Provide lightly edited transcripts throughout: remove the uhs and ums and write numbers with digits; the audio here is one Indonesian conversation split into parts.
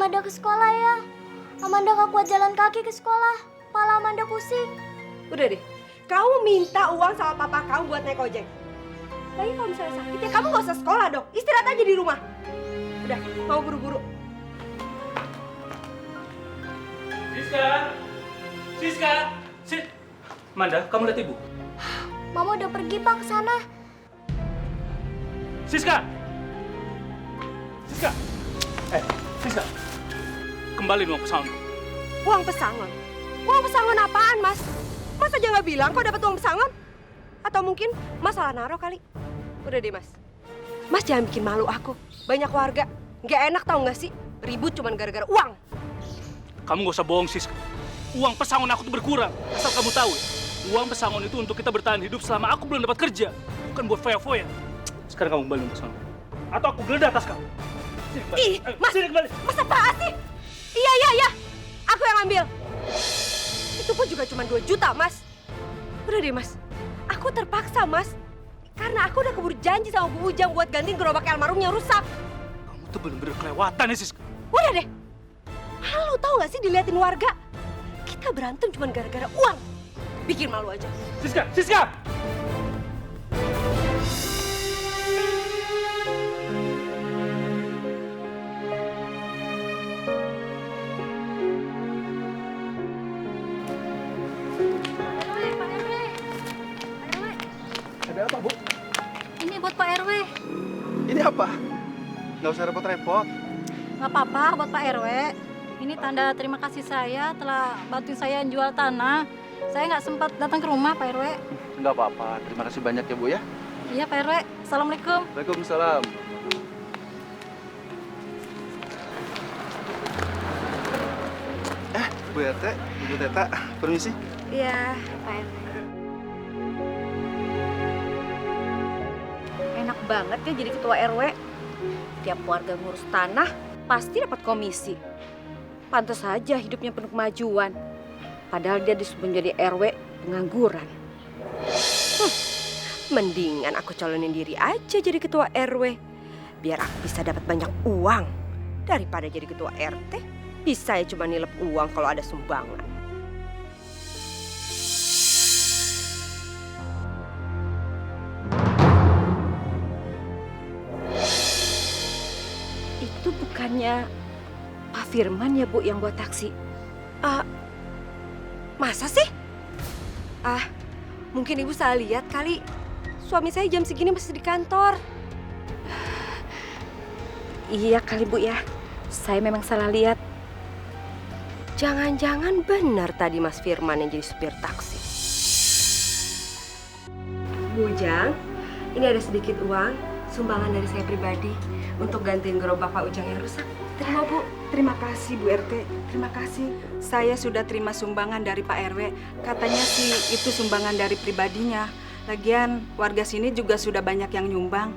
Amanda ke sekolah ya. Amanda gak kuat jalan kaki ke sekolah. Kepala Amanda pusing. Udah deh, kamu minta uang sama papa kamu buat naik ojek. Lagi kalau misalnya sakit ya kamu gak usah sekolah dong. Istirahat aja di rumah. Udah, mau buru-buru. Siska! Amanda, kamu lihat ibu? Mama udah pergi Pak ke sana. Siska! Siska! Kembali uang pesangon. Uang pesangon? Uang pesangon apaan, Mas? Mas aja nggak bilang kok dapat uang pesangon? Atau mungkin Mas salah naruh kali? Udah deh, Mas. Mas jangan bikin malu aku. Banyak warga. Nggak enak tau nggak sih? Ribut cuma gara-gara uang. Kamu gak usah bohong, Siska. Uang pesangon aku tuh berkurang. Asal kamu tahu ya, uang pesangon itu untuk kita bertahan hidup selama aku belum dapat kerja. Bukan buat foya-foya. Sekarang kamu kembali uang pesangon. Atau aku geledah tas kamu. Sini kembali. Ih, Mas, Sini kembali. Mas apaan sih? Iya. Aku yang ambil. Itu pun juga cuma 2 juta, Mas. Udah deh, Mas. Aku terpaksa, Mas. Karena aku udah keburu janji sama Bu Ujang buat gantiin gerobak almarhum yang rusak. Kamu tuh bener-bener kelewatan ya, Siska. Udah deh. Malu tau gak sih diliatin warga? Kita berantem cuma gara-gara uang. Bikin malu aja. Siska! Ada apa, Bu? Ini buat Pak RW. Ini apa? Nggak usah repot-repot. Nggak apa-apa buat Pak RW. Ini tanda terima kasih saya telah bantuin saya jual tanah. Saya nggak sempat datang ke rumah Pak RW. Nggak apa-apa. Terima kasih banyak ya, Bu ya. Iya Pak RW. Assalamualaikum. Waalaikumsalam. Bu RT, Ibu Teta, permisi. Iya, Pak RW. Enak banget ya jadi ketua RW. Tiap warga ngurus tanah, pasti dapat komisi. Pantas saja hidupnya penuh kemajuan. Padahal dia disuruh menjadi RW pengangguran. Mendingan aku calonin diri aja jadi ketua RW. Biar aku bisa dapat banyak uang. Daripada jadi ketua RT, bisa ya cuma nilep uang kalau ada sumbangan. Itu bukannya Pak Firman ya, Bu, yang buat taksi? Masa sih? Mungkin Ibu salah lihat kali. Suami saya jam segini masih di kantor. Iya kali, Bu ya. Saya memang salah lihat. Jangan-jangan benar tadi Mas Firman yang jadi supir taksi. Bu Ujang, ini ada sedikit uang sumbangan dari saya pribadi untuk gantiin gerobak Pak Ujang yang rusak. Terima, Bu. Terima kasih Bu RT, terima kasih. Saya sudah terima sumbangan dari Pak RW. Katanya sih itu sumbangan dari pribadinya. Lagian warga sini juga sudah banyak yang nyumbang.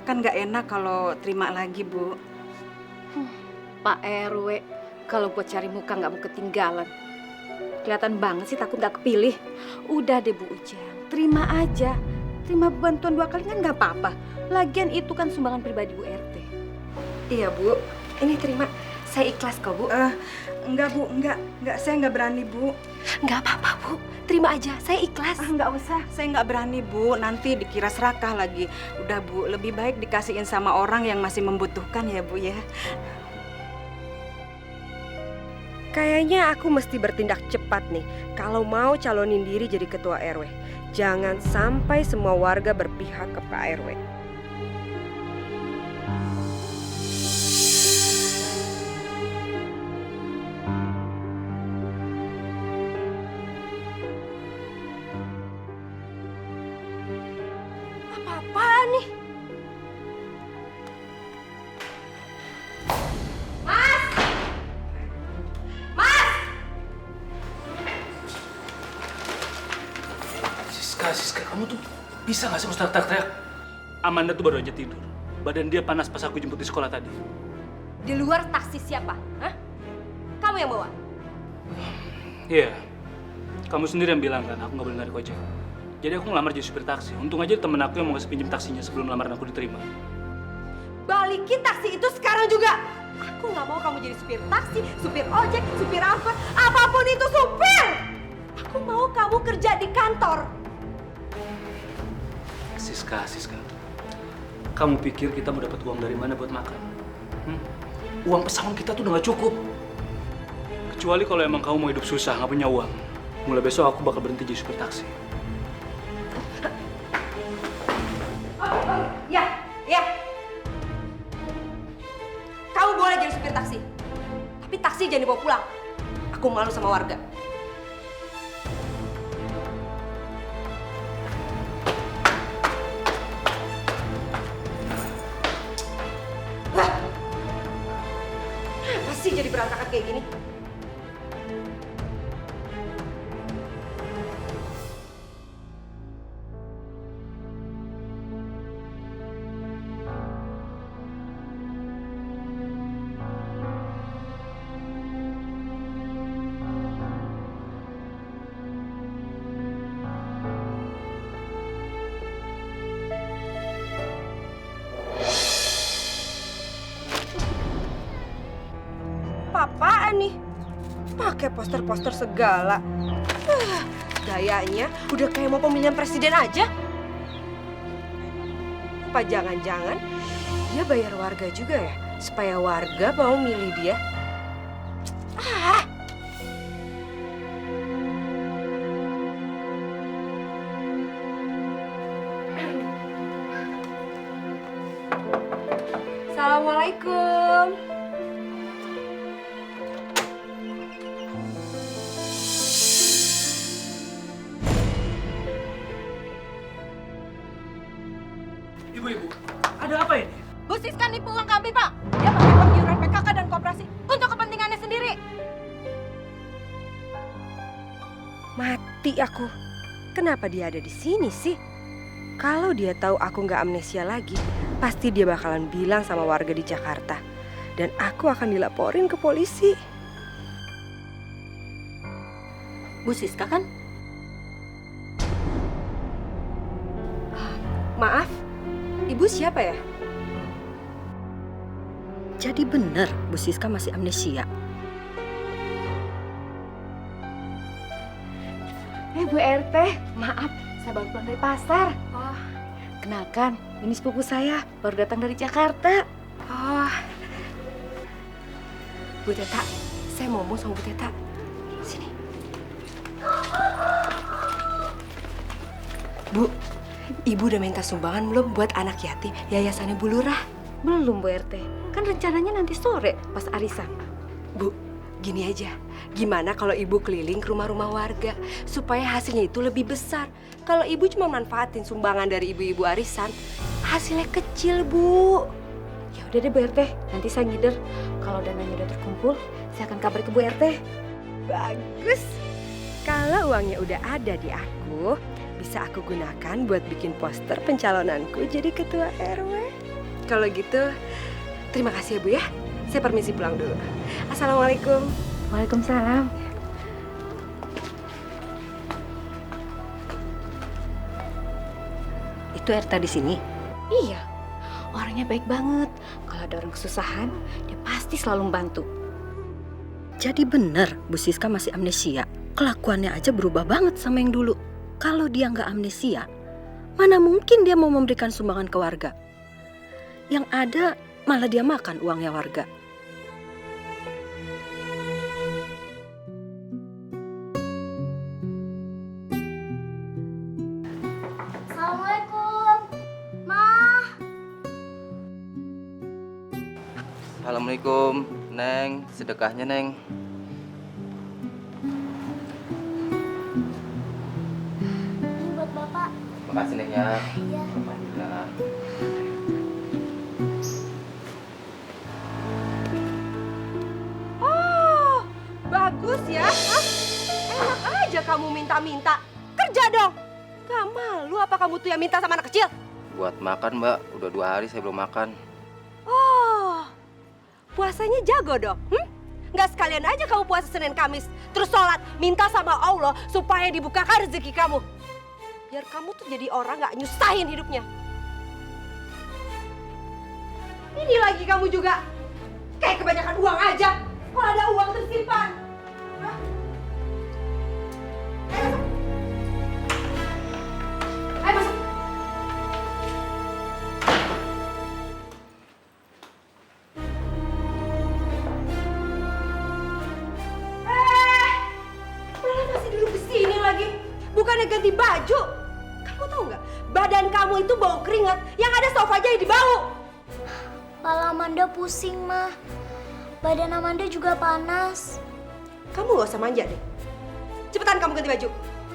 Kan nggak enak kalau terima lagi, Bu. Pak RW, kalau buat cari muka nggak mau ketinggalan. Kelihatan banget sih takut nggak kepilih. Udah deh Bu Ujang, terima aja. Terima bantuan 2 kali kan nggak apa-apa. Lagian itu kan sumbangan pribadi Bu RT. Iya Bu, ini terima. Saya ikhlas kok Bu. Enggak Bu, enggak. Saya nggak berani Bu. Nggak apa-apa Bu, terima aja. Saya ikhlas. Nggak usah, saya nggak berani Bu. Nanti dikira serakah lagi. Udah Bu, lebih baik dikasihin sama orang yang masih membutuhkan ya Bu ya. Kayaknya aku mesti bertindak cepat nih kalau mau calonin diri jadi ketua RW. Jangan sampai semua warga berpihak ke Pak RW. Apa-apaan nih? Siska, kamu tuh bisa nggak sih mesti teriak-teriak? Amanda tuh baru aja tidur. Badan dia panas pas aku jemput di sekolah tadi. Di luar taksi siapa? Hah? Kamu yang bawa? Iya, kamu sendiri yang bilang kan aku nggak boleh narik ojek. Jadi aku ngelamar jadi supir taksi. Untung aja temen aku yang mau ngasih pinjam taksinya sebelum lamaran aku diterima. Balikin taksi itu sekarang juga. Aku nggak mau kamu jadi supir taksi, supir ojek, supir angkot, apapun itu supir. Aku mau kamu kerja di kantor. Siska. Kamu pikir kita mau dapat uang dari mana buat makan? Uang pesangon kita tuh udah gak cukup. Kecuali kalau emang kamu mau hidup susah, gak punya uang. Mulai besok aku bakal berhenti jadi supir taksi. Ya. Kamu boleh jadi supir taksi. Tapi taksi jangan dibawa pulang. Aku malu sama warga. Kenapa sih jadi berantakan kayak gini? Apaan nih? Pakai poster-poster segala. Gayanya udah kayak mau pemilihan presiden aja. Apa jangan-jangan dia bayar warga juga ya? Supaya warga mau milih dia. Assalamualaikum. Ibu, ada apa ini? Bu Siska nipu uang kami, Pak. Dia pakai uang iuran PKK dan koperasi untuk kepentingannya sendiri. Mati aku. Kenapa dia ada di sini sih? Kalau dia tahu aku nggak amnesia lagi, pasti dia bakalan bilang sama warga di Jakarta. Dan aku akan dilaporin ke polisi. Bu Siska kan? Maaf, ibu siapa ya? Jadi benar Bu Siska masih amnesia. Bu RT, maaf, saya baru pulang dari pasar. Oh, kenalkan, ini sepupu saya, baru datang dari Jakarta. Oh, Bu Teta, saya mau ngomong sama Bu Teta. Sini. Bu, Ibu udah minta sumbangan belum buat anak yatim yayasannya Bu Lurah? Belum Bu RT, kan rencananya nanti sore pas arisan. Bu, gini aja. Gimana kalau Ibu keliling ke rumah-rumah warga supaya hasilnya itu lebih besar? Kalau Ibu cuma manfaatin sumbangan dari ibu-ibu arisan, hasilnya kecil, Bu. Ya udah deh Bu RT, nanti saya ngider. Kalau dananya udah terkumpul, saya akan kabar ke Bu RT. Bagus. Kalau uangnya udah ada di aku, bisa aku gunakan buat bikin poster pencalonanku jadi ketua RW. Kalau gitu, terima kasih ya Bu ya. Saya permisi pulang dulu. Assalamualaikum. Waalaikumsalam. Itu RT di sini. Iya, orangnya baik banget. Kalau ada orang kesusahan, dia pasti selalu membantu. Jadi benar Bu Siska masih amnesia. Kelakuannya aja berubah banget sama yang dulu. Kalau dia nggak amnesia, mana mungkin dia mau memberikan sumbangan ke warga? Yang ada malah dia makan uangnya warga. Assalamualaikum. Ma. Assalamualaikum, Neng. Sedekahnya, Neng. Ini buat Bapak. Makasih, Neng ya. Iya. Alhamdulillah. Oh, bagus ya. Hah? Enak aja kamu minta-minta. Kerja dong. Gak malu apa kamu tuh yang minta sama anak kecil? Buat makan, Mbak. Udah 2 hari saya belum makan. Oh, puasanya jago dong. Nggak sekalian aja kamu puasa Senin Kamis. Terus sholat, minta sama Allah supaya dibukakan rezeki kamu. Biar kamu tuh jadi orang nggak nyusahin hidupnya. Ini lagi kamu juga. Kayak kebanyakan uang aja. Kalau ada uang tersimpan. Hah? Ayo masuk. Malah masih duduk di sini lagi. Bukannya ganti baju. Kamu tahu nggak? Badan kamu itu bau keringat. Yang ada sofa aja yang dibau. Kepala Amanda pusing, mah. Badan Amanda juga panas. Kamu nggak usah manja deh. Cepetan kamu ganti baju.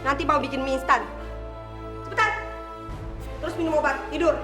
Nanti mau bikin mie instan. Cepetan. Terus minum obat, tidur.